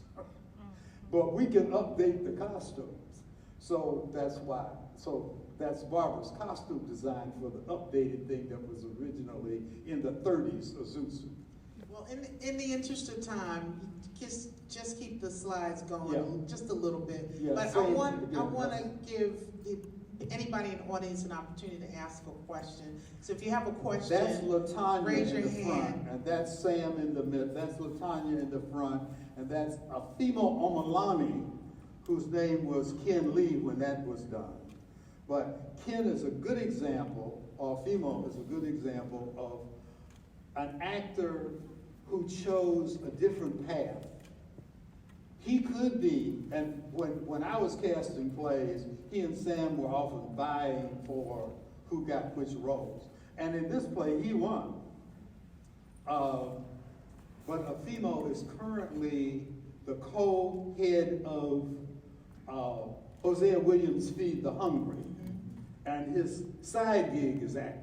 But we can update the costumes. So that's why. So that's Barbara's costume design for the updated thing that was originally in the 30s, a zoot suit. Well, in the interest of time, just keep the slides going just a little bit. Yeah, but I want to give anybody in the audience an opportunity to ask a question. So if you have a question, that's LaTanya raise your in the hand. front, and that's Sam in the middle. That's LaTanya in the front, and that's Afimo Omalani, whose name was Ken Lee when that was done. But Ken is a good example, or Afimo is a good example of an actor who chose a different path. He could be, and when I was casting plays, he and Sam were often vying for who got which roles. And in this play, he won. But Afimo is currently the co-head of Hosea Williams' Feed the Hungry. And his side gig is acting.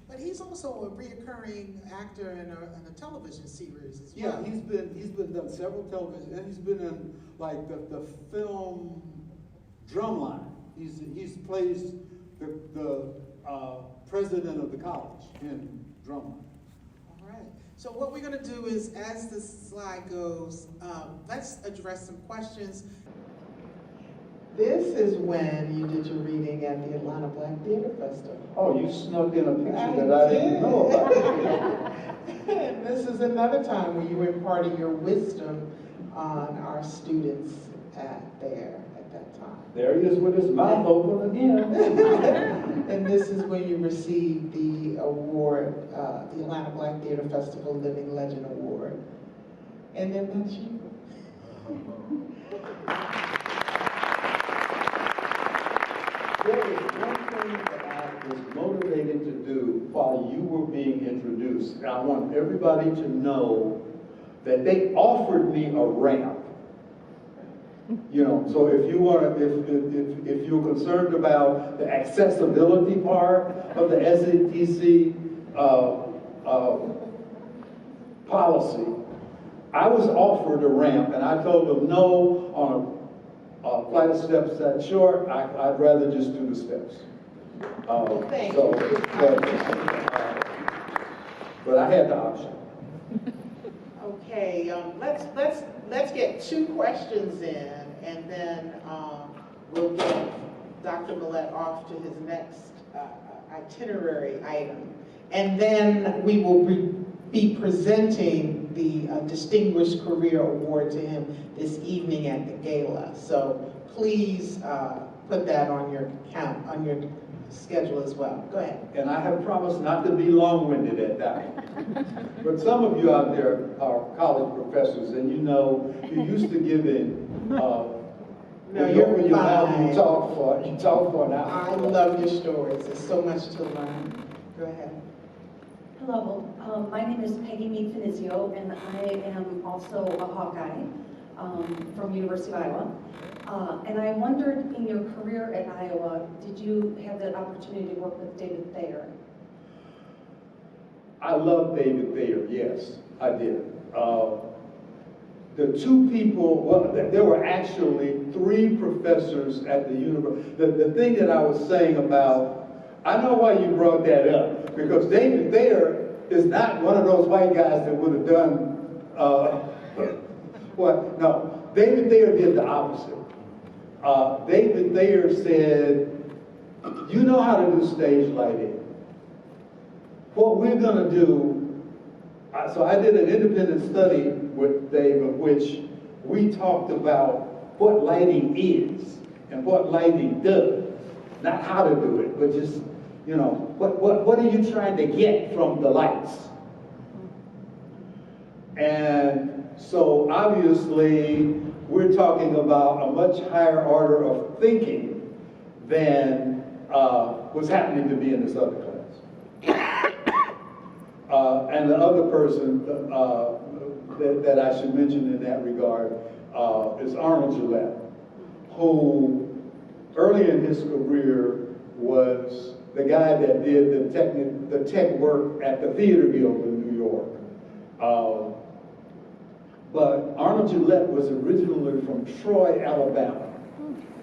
But he's also a reoccurring actor in a television series as well. Yeah, he's been done several television, and he's been in like the film Drumline. He's plays the president of the college in Drummond. All right. So what we're gonna do is, as the slide goes, let's address some questions. This is when you did your reading at the Atlanta Black Theater Festival. Oh, you snuck in a picture that I didn't know about. And this is another time when you imparted your wisdom on our students at that time. There he is with his mouth open again. And this is when you received the award, the Atlanta Black Theater Festival Living Legend Award. And then that's you. There was one thing that I was motivated to do while you were being introduced. And I want everybody to know that they offered me a ramp. You know, so if you want to, if you're concerned about the accessibility part of the SATC policy, I was offered a ramp, and I told them no on a flight of steps that short. I'd rather just do the steps. Thank So, you. but I had the option. Okay, let's get 2 questions in, and then we'll get Dr. Mollette off to his next itinerary item. And then we will be presenting the Distinguished Career Award to him this evening at the gala. So please put that on your schedule as well. Go ahead. And I have promised not to be long-winded at that. But some of you out there are college professors, and you know, you used to give in. No, when you're open your mouth, fine. you talk for an hour. I love your stories. There's so much to learn. Go ahead. Hello, my name is Peggy Mead Finizio, and I am also a Hawkeye from University of Iowa. And I wondered, in your career at Iowa, did you have the opportunity to work with David Thayer? I love David Thayer, yes, I did. The 2 people, well, there were actually 3 professors at the university. The thing that I was saying about, I know why you brought that up, because David Thayer is not one of those white guys that would have done, what? No, David Thayer did the opposite. David Thayer said, you know how to do stage lighting. What we're going to do, so I did an independent study with Dave, of which we talked about what lighting is and what lighting does. Not how to do it, but just, you know, what are you trying to get from the lights? And so obviously, we're talking about a much higher order of thinking than was happening to me in this other class. And the other person that I should mention in that regard is Arnold Gillette, who early in his career was the guy that did the tech work at the Theater Guild in New York. But Arnold Gillette was originally from Troy, Alabama.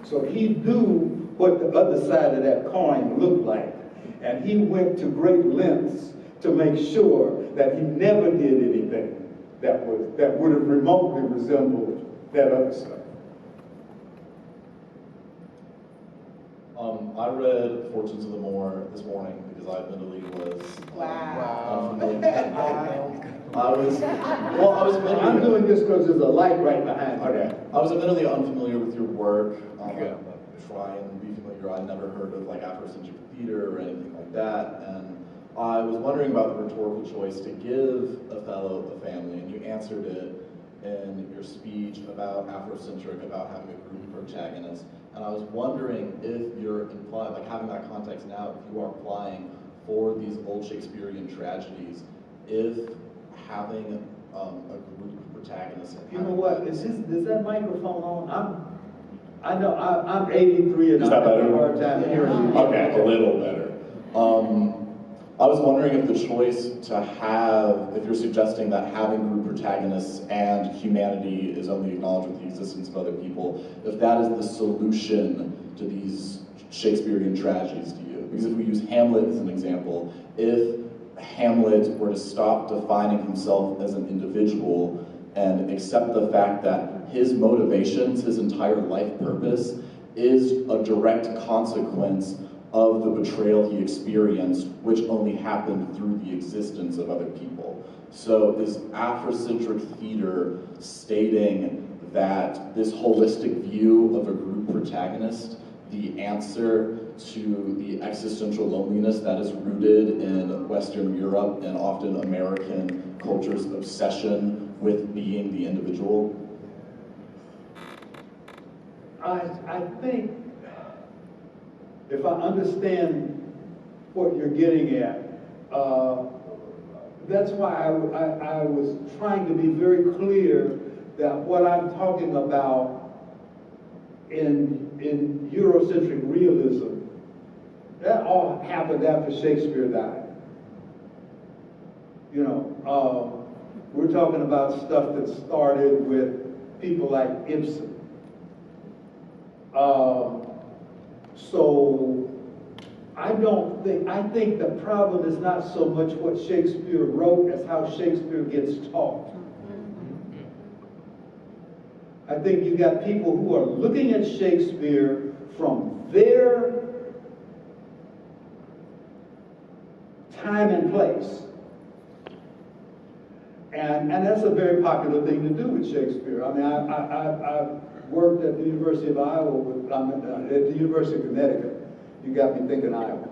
So he knew what the other side of that coin looked like. And he went to great lengths to make sure that he never did anything that would have remotely resembled that other side. I read Fortunes of the Moor this morning because I admittedly was unfamiliar. I was admittedly, I'm doing this because there's a light right behind me. okay. I was admittedly unfamiliar with your work. Try and be familiar. I'd never heard of like Afrocentric theater or anything like that, and I was wondering about the rhetorical choice to give Othello a family, and you answered it in your speech about Afrocentric, about having a group protagonist. And I was wondering if you're implying, like having that context now, if you are applying for these old Shakespearean tragedies, if having a group protagonist. You know what? Is that microphone on? I'm 83 and Is I that have a better? hard time hearing you. Okay, a little better. I was wondering if the choice to have, if you're suggesting that having group protagonists and humanity is only acknowledged with the existence of other people, if that is the solution to these Shakespearean tragedies to you. Because if we use Hamlet as an example, if Hamlet were to stop defining himself as an individual and accept the fact that his motivations, his entire life purpose, is a direct consequence of the betrayal he experienced, which only happened through the existence of other people. So is Afrocentric theater stating that this holistic view of a group protagonist, the answer to the existential loneliness that is rooted in Western Europe and often American culture's obsession with being the individual? I think, if I understand what you're getting at, that's why I was trying to be very clear that what I'm talking about in Eurocentric realism, that all happened after Shakespeare died. You know, we're talking about stuff that started with people like Ibsen. So I think the problem is not so much what Shakespeare wrote as how Shakespeare gets taught. I think you got people who are looking at Shakespeare from their time and place. And that's a very popular thing to do with Shakespeare. I mean, I worked at the University of Iowa, at the University of Connecticut. You got me thinking Iowa.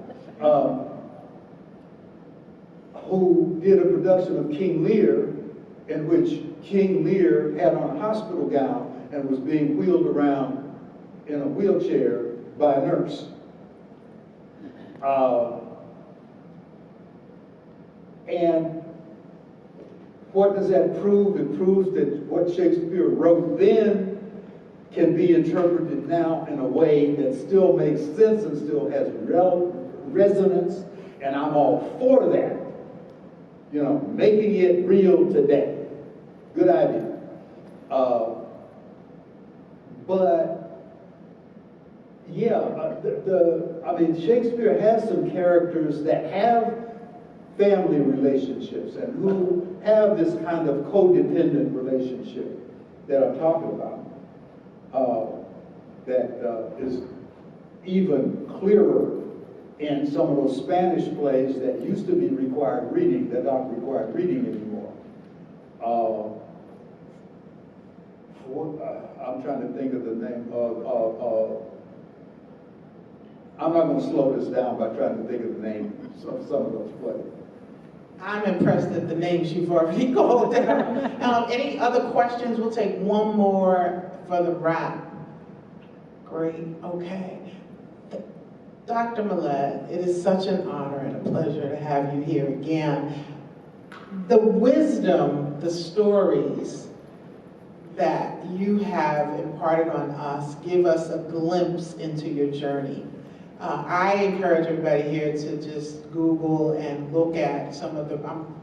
Who did a production of King Lear, in which King Lear had on a hospital gown and was being wheeled around in a wheelchair by a nurse. And what does that prove? It proves that what Shakespeare wrote then can be interpreted now in a way that still makes sense and still has resonance, and I'm all for that. You know, making it real today. Good idea. But yeah, I mean, Shakespeare has some characters that have family relationships and who have this kind of codependent relationship that I'm talking about. That is even clearer in some of those Spanish plays that used to be required reading, that aren't required reading anymore. I'm trying to think of the name of, I'm not going to slow this down by trying to think of the name of some of those plays. I'm impressed at the names you've already called down. Any other questions? We'll take one more for the wrap. Great, okay. Dr. MOLETTE, it is such an honor and a pleasure to have you here again. The wisdom, the stories that you have imparted on us give us a glimpse into your journey. I encourage everybody here to just Google and look at some of the,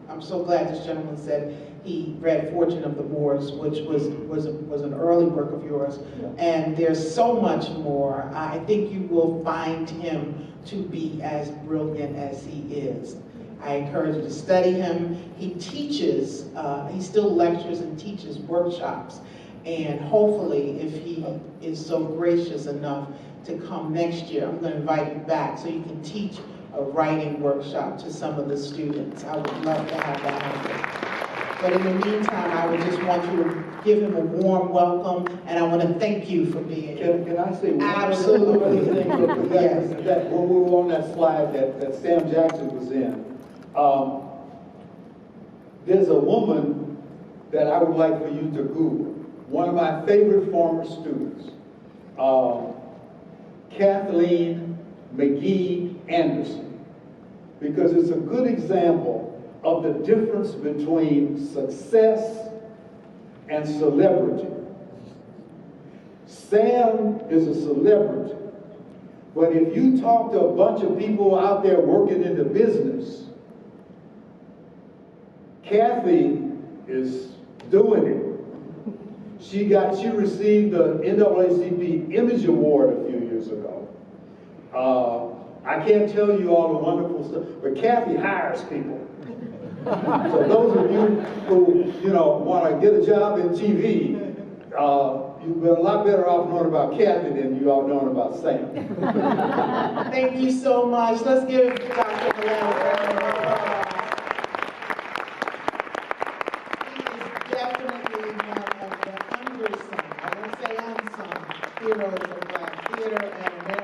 I'm so glad this gentleman said he read Fortune of the Moors, which was an early work of yours. Yeah. And there's so much more. I think you will find him to be as brilliant as he is. I encourage you to study him. He teaches, he still lectures and teaches workshops. And hopefully, if he is so gracious enough to come next year, I'm going to invite you back so you can teach a writing workshop to some of the students. I would love to have that happen. But in the meantime, I would just want you to give him a warm welcome, and I want to thank you for being here. Can I say one Absolutely. other thing? Yes. That when we were on that slide that Sam Jackson was in, there's a woman that I would like for you to Google. One of my favorite former students, Kathleen McGee Anderson, because it's a good example of the difference between success and celebrity. Sam is a celebrity, but if you talk to a bunch of people out there working in the business, Kathy is doing it. She received the NAACP Image Award a few years ago. I can't tell you all the wonderful stuff, but Kathy hires people. So those of you who, want to get a job in TV, you've been a lot better off knowing about Kathy than you are knowing about Sam. Thank you so much. Let's give Dr. Millette a round of applause. He is definitely one of the undersung, I won't say unsung, heroes of Black theater and American